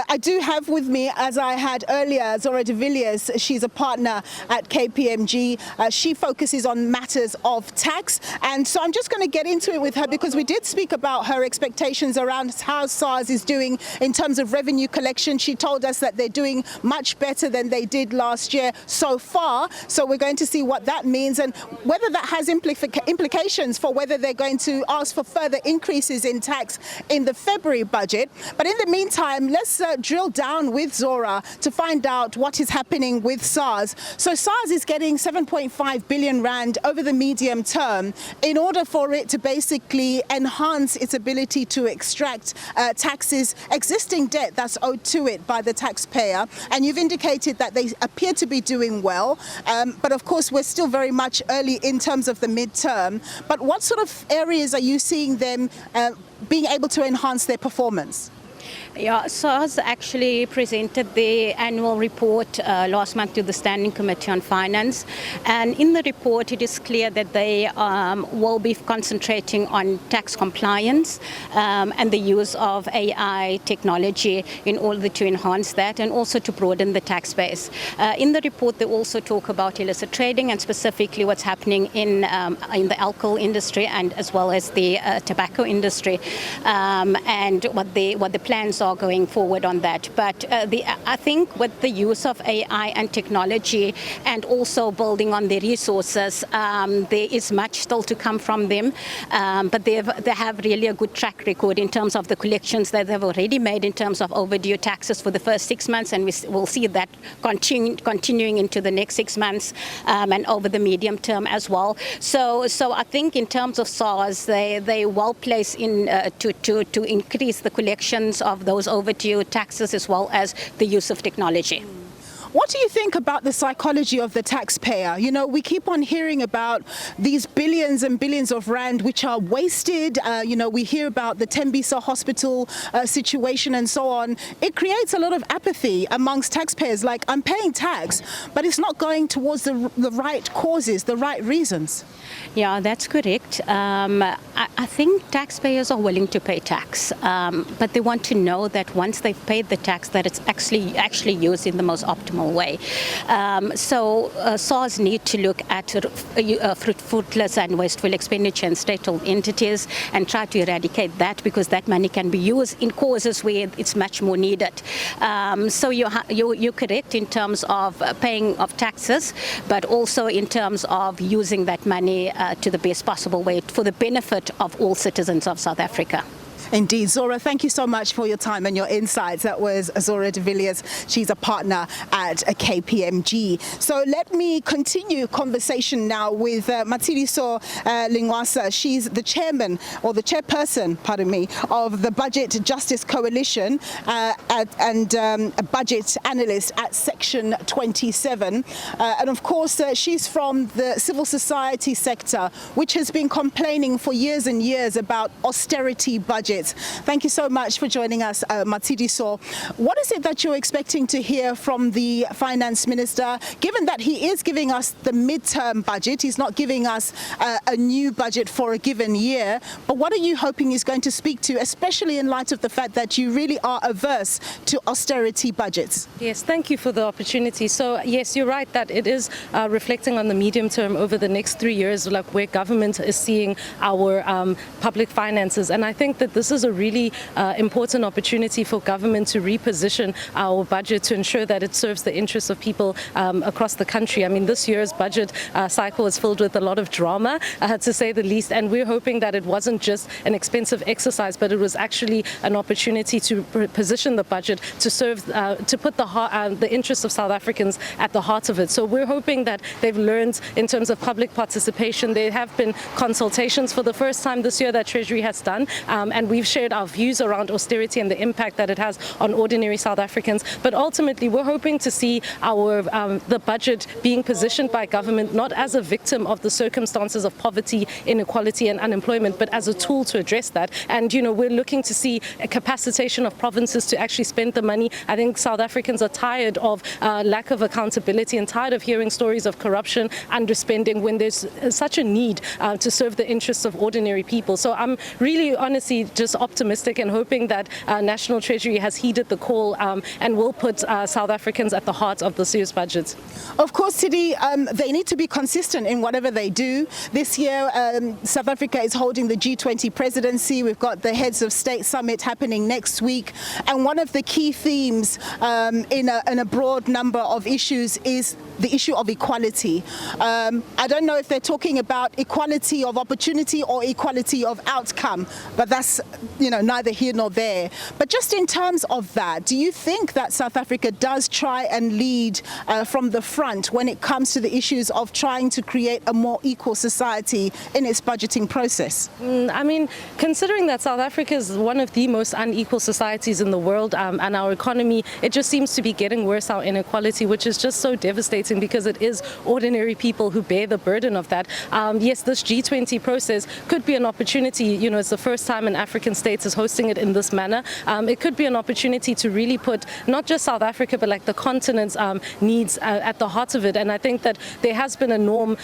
I do have with me, as I had earlier, Zora de Villiers. She's a partner at KPMG. She focuses on matters of tax. And so I'm just going to get into it with her because we did speak about her expectations around how SARS is doing in terms of revenue collection. She told us that they're doing much better than they did last year so far. So we're going to see what that means and whether that has implications for whether they're going to ask for further increases in tax in the February budget. But in the meantime, let's drill down with Zora to find out what is happening with SARS. So SARS is getting 7.5 billion rand over the medium term in order for it to basically enhance its ability to extract taxes, existing debt that's owed to it by the taxpayer. And you've indicated that they appear to be doing well. But of course, we're still very much early in terms of the midterm. But what sort of areas are you seeing them being able to enhance their performance? Yeah, SARS actually presented the annual report last month to the Standing Committee on Finance, and in the report it is clear that they will be concentrating on tax compliance and the use of AI technology in order to enhance that and also to broaden the tax base. In the report they also talk about illicit trading and specifically what's happening in the alcohol industry and as well as the tobacco industry, and what the plans are going forward on that. But I think with the use of AI and technology and also building on the resources, there is much still to come from them. But they have really a good track record in terms of the collections that they've already made in terms of overdue taxes for the first 6 months, and we'll see that continuing into the next 6 months and over the medium term as well. So I think in terms of SARS, they well placed in to increase the collections of those overdue taxes as well as the use of technology. What do you think about the psychology of the taxpayer? You know, we keep on hearing about these billions and billions of rand which are wasted. You know, we hear about the Tembisa hospital situation and so on. It creates a lot of apathy amongst taxpayers, like, I'm paying tax, but it's not going towards the right causes, the right reasons. Yeah, that's correct. I think taxpayers are willing to pay tax, but they want to know that once they've paid the tax, that it's actually used in the most optimal way. So SARS need to look at fruitless and wasteful expenditure in state-owned entities and try to eradicate that, because that money can be used in causes where it's much more needed. So you're correct in terms of paying of taxes, but also in terms of using that money to the best possible way for the benefit of all citizens of South Africa. Indeed. Zora, thank you so much for your time and your insights. That was Zora de Villiers. She's a partner at KPMG. So let me continue conversation now with Matshidiso Lingwasa. She's the chairman, or the chairperson, pardon me, of the Budget Justice Coalition and a budget analyst at Section 27. And of course, she's from the civil society sector, which has been complaining for years and years about austerity budgets. Thank you so much for joining us, Matshidiso. What is it that you're expecting to hear from the Finance Minister, given that he is giving us the midterm budget? He's not giving us a new budget for a given year. But what are you hoping he's going to speak to, especially in light of the fact that you really are averse to austerity budgets? Yes, thank you for the opportunity. So yes, you're right that it is reflecting on the medium term over the next 3 years, like where government is seeing our public finances. And I think that this is a really important opportunity for government to reposition our budget to ensure that it serves the interests of people across the country. I mean, this year's budget cycle is filled with a lot of drama, to say the least, and we're hoping that it wasn't just an expensive exercise, but it was actually an opportunity to position the budget to serve, to put the interests of South Africans at the heart of it. So we're hoping that they've learned in terms of public participation. There have been consultations for the first time this year that Treasury has done, and we've shared our views around austerity and the impact that it has on ordinary South Africans. But ultimately, we're hoping to see the budget being positioned by government not as a victim of the circumstances of poverty, inequality and unemployment, but as a tool to address that. And, you know, we're looking to see a capacitation of provinces to actually spend the money. I think South Africans are tired of lack of accountability and tired of hearing stories of corruption, underspending, when there's such a need to serve the interests of ordinary people. So I'm really honestly just just optimistic and hoping that National Treasury has heeded the call and will put South Africans at the heart of this year's budget. Of course, Tidi, they need to be consistent in whatever they do. This year, South Africa is holding the G20 presidency. We've got the Heads of State Summit happening next week. And one of the key themes in a broad number of issues is the issue of equality. I don't know if they're talking about equality of opportunity or equality of outcome, but that's, neither here nor there. But just in terms of that, do you think that South Africa does try and lead from the front when it comes to the issues of trying to create a more equal society in its budgeting process? I mean, considering that South Africa is one of the most unequal societies in the world, and our economy, it just seems to be getting worse, our inequality, which is just so devastating because it is ordinary people who bear the burden of that. Yes, this G20 process could be an opportunity. It's the first time an African state is hosting it in this manner. It could be an opportunity to really put not just South Africa, but like the continent's needs at the heart of it. And I think that there has been a norm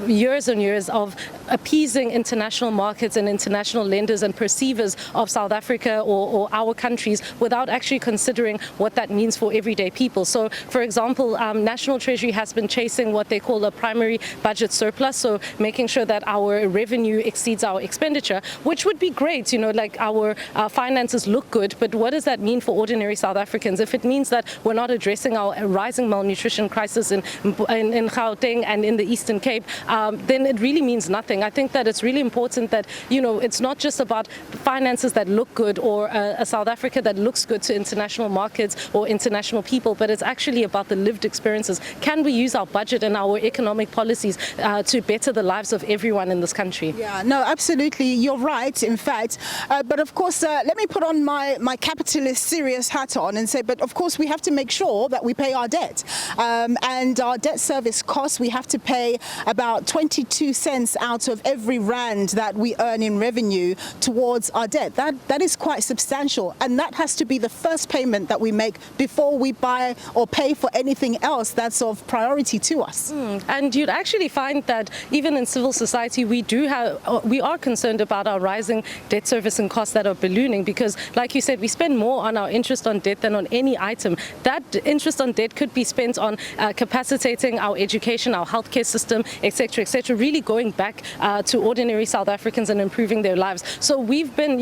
years and years of appeasing international markets and international lenders and perceivers of South Africa or our countries without actually considering what that means for everyday people. So, for example, National Treasury has been chasing what they call a primary budget surplus, so making sure that our revenue exceeds our expenditure, which would be great, like our finances look good, but what does that mean for ordinary South Africans? If it means that we're not addressing our rising malnutrition crisis in Gauteng and in the Eastern Cape, then it really means nothing. I think that it's really important that, it's not just about finances that look good or a South Africa that looks good to international markets or international people, but it's actually about the lived experiences. Can we use our budget and our economic policies to better the lives of everyone in this country? Yeah, no, absolutely. You're right, in fact. But of course, let me put on my capitalist serious hat on and say, but of course, we have to make sure that we pay our debt. And our debt service costs, we have to pay about 22 cents out of every rand that we earn in revenue towards our debt. That is quite substantial. And that has to be the first payment that we make before we buy or pay for anything else that's of priority to us. And you'd actually find that even in civil society, we are concerned about our rising debt servicing costs that are ballooning because, like you said, we spend more on our interest on debt than on any item. That interest on debt could be spent on capacitating our education, our healthcare system, etc., really going back to ordinary South Africans and improving their lives. So we've been,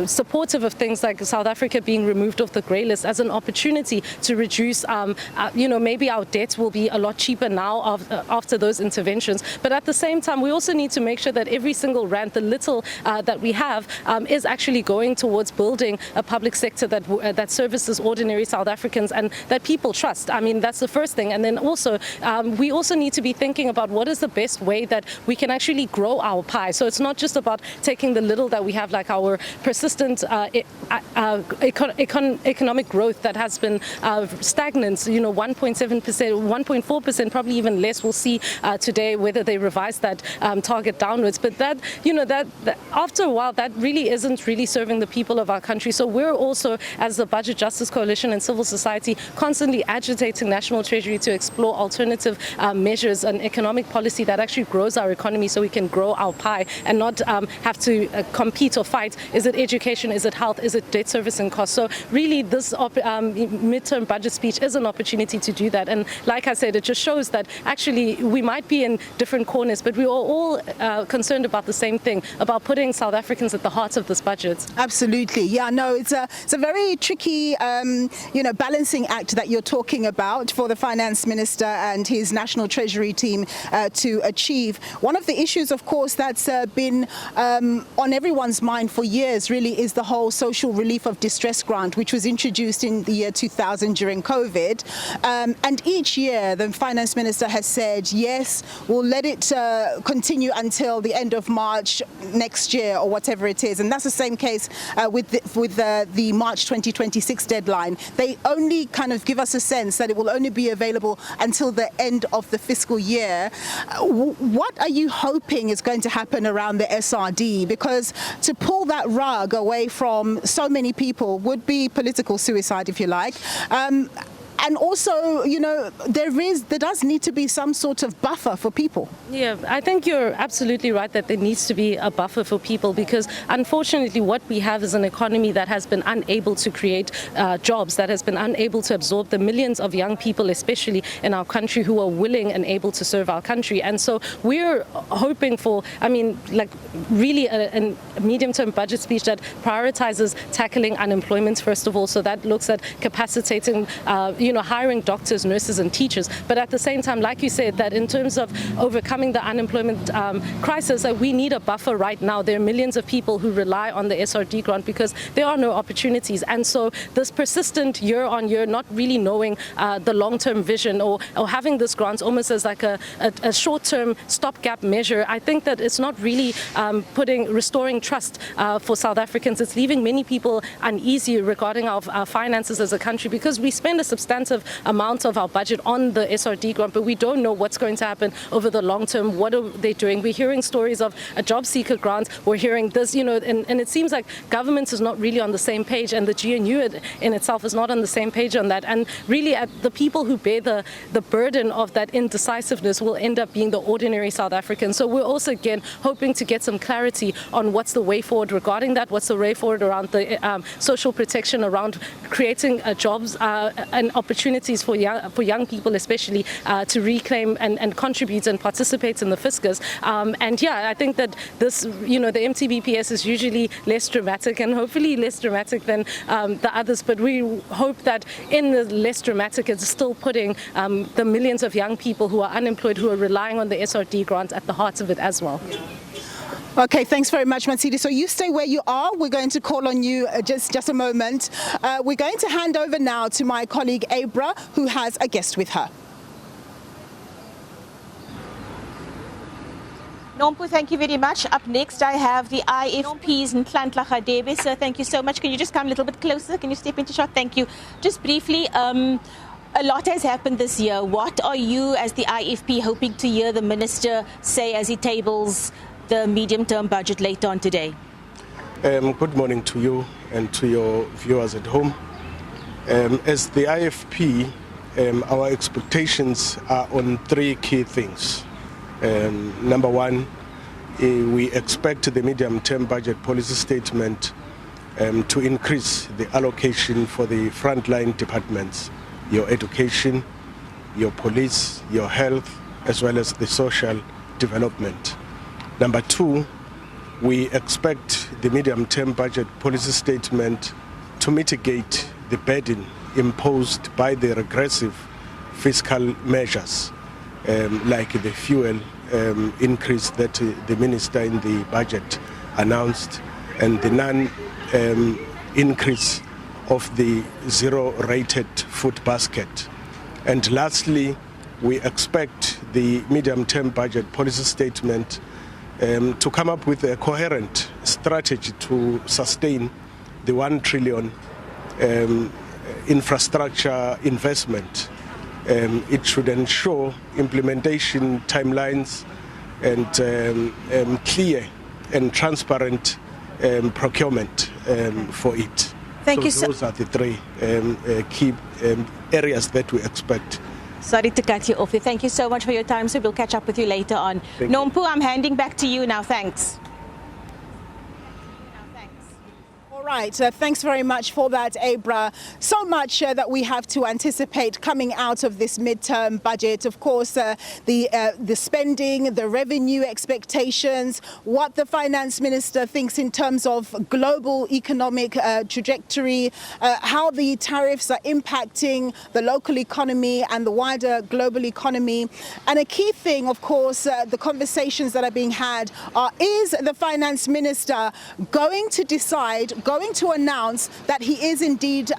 supportive of things like South Africa being removed off the grey list as an opportunity to reduce, maybe our debt will be a lot cheaper now after those interventions. But at the same time, we also need to make sure that every single rand, the little that we have, is actually going towards building a public sector that services ordinary South Africans and that people trust. I mean, that's the first thing. And then also, we also need to be thinking about what is the best way that we can actually grow our pie. So it's not just about taking the little that we have, like our persistent economic growth that has been stagnant, 1.7%, 1.4%, probably even less. We'll see today whether they revise that target downwards. But that after a while, that really isn't really serving the people of our country. So we're also, as the Budget Justice Coalition and civil society, constantly agitating National Treasury to explore alternative measures and economic policy that actually grows our economy so we can grow our pie and not have to compete or fight. Is it education? Is it health? Is it debt servicing costs? So really, this midterm budget speech is an opportunity to do that. And like I said, it just shows that actually we might be in different corners, but we are all concerned about the same thing, about putting South Africans at the heart of this budget. Absolutely. Yeah, no, it's a very tricky, balancing act that you're talking about for the Finance Minister and his National Treasury team to achieve. One of the issues, of course, that's been on everyone's mind for years really is the whole social relief of distress grant, which was introduced in the year 2000 during COVID. And each year the Finance Minister has said, yes, we'll let it continue until the end of March next year or whatever it is. And that's the same case with the March 2026 deadline. They only kind of give us a sense that it will only be available until the end of the fiscal year. What are you hoping is going to happen around the SRD? Because to pull that rug away from so many people would be political suicide, if you like. And also, you know, there does need to be some sort of buffer for people. Yeah, I think you're absolutely right that there needs to be a buffer for people, because unfortunately what we have is an economy that has been unable to create jobs, that has been unable to absorb the millions of young people, especially in our country, who are willing and able to serve our country. And so we're hoping for, I mean, like really a medium-term budget speech that prioritizes tackling unemployment, first of all. So that looks at capacitating, hiring doctors, nurses and teachers. But at the same time, like you said, that in terms of overcoming the unemployment crisis, we need a buffer right now. There are millions of people who rely on the SRD grant because there are no opportunities. And so this persistent year on year, not really knowing the long-term vision, or having this grant almost as like a short-term stopgap measure, I think that it's not really restoring trust for South Africans. It's leaving many people uneasy regarding our finances as a country, because we spend a substantive amount of our budget on the SRD grant, but we don't know what's going to happen over the long term. What are they doing? We're hearing stories of a job seeker grant. We're hearing this, and it seems like government is not really on the same page, and the GNU in itself is not on the same page on that. And really, the people who bear the burden of that indecisiveness will end up being the ordinary South Africans. So we're also, again, hoping to get some clarity on what's the way forward regarding that, what's the way forward around the social protection, around creating jobs and opportunities for young people, especially to reclaim and contribute and participate in the fiscus. I think that this, the MTBPS is usually less dramatic, and hopefully less dramatic than the others, but we hope that in the less dramatic, it's still putting the millions of young people who are unemployed, who are relying on the SRD grant, at the heart of it as well. Okay, thanks very much, Matsidi. So you stay where you are. We're going to call on you just a moment. We're going to hand over now to my colleague Abra, who has a guest with her. Nompu, thank you very much. Up next, I have the IFP's Nhlanhla Radebe. Sir, thank you so much. Can you just come a little bit closer? Can you step into shot? Thank you. Just briefly, a lot has happened this year. What are you, as the IFP, hoping to hear the Minister say as he tables the medium-term budget later on today? Good morning to you and to your viewers at home. As the IFP, our expectations are on three key things. Number one, we expect the medium-term budget policy statement to increase the allocation for the frontline departments, your education, your police, your health, as well as the social development. Number two, we expect the medium-term budget policy statement to mitigate the burden imposed by the regressive fiscal measures, like the fuel increase that the minister in the budget announced, and the non-increase of the zero-rated food basket. And lastly, we expect the medium-term budget policy statement to come up with a coherent strategy to sustain the 1 trillion infrastructure investment. It should ensure implementation timelines and clear and transparent procurement for it. Thank you, Those are the three key areas that we expect. Sorry to cut you off. Thank you so much for your time, so we'll catch up with you later on. Nompu, I'm handing back to you now. Thanks. All right, thanks very much for that, Abra. So much that we have to anticipate coming out of this midterm budget. Of course, the spending, the revenue expectations, what the finance minister thinks in terms of global economic trajectory, how the tariffs are impacting the local economy and the wider global economy. And a key thing, of course, the conversations that are being had are, is the finance minister going to decide, going to announce that he is indeed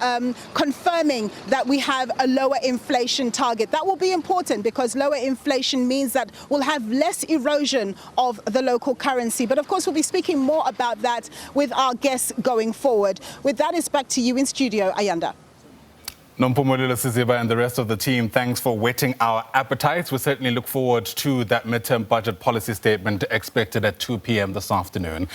confirming that we have a lower inflation target. That will be important, because lower inflation means that we'll have less erosion of the local currency. But of course, we'll be speaking more about that with our guests going forward. With that, it's back to you in studio, Ayanda. Nompumelelo Siziba and the rest of the team, thanks for whetting our appetites. We certainly look forward to that midterm budget policy statement expected at 2 p.m. this afternoon.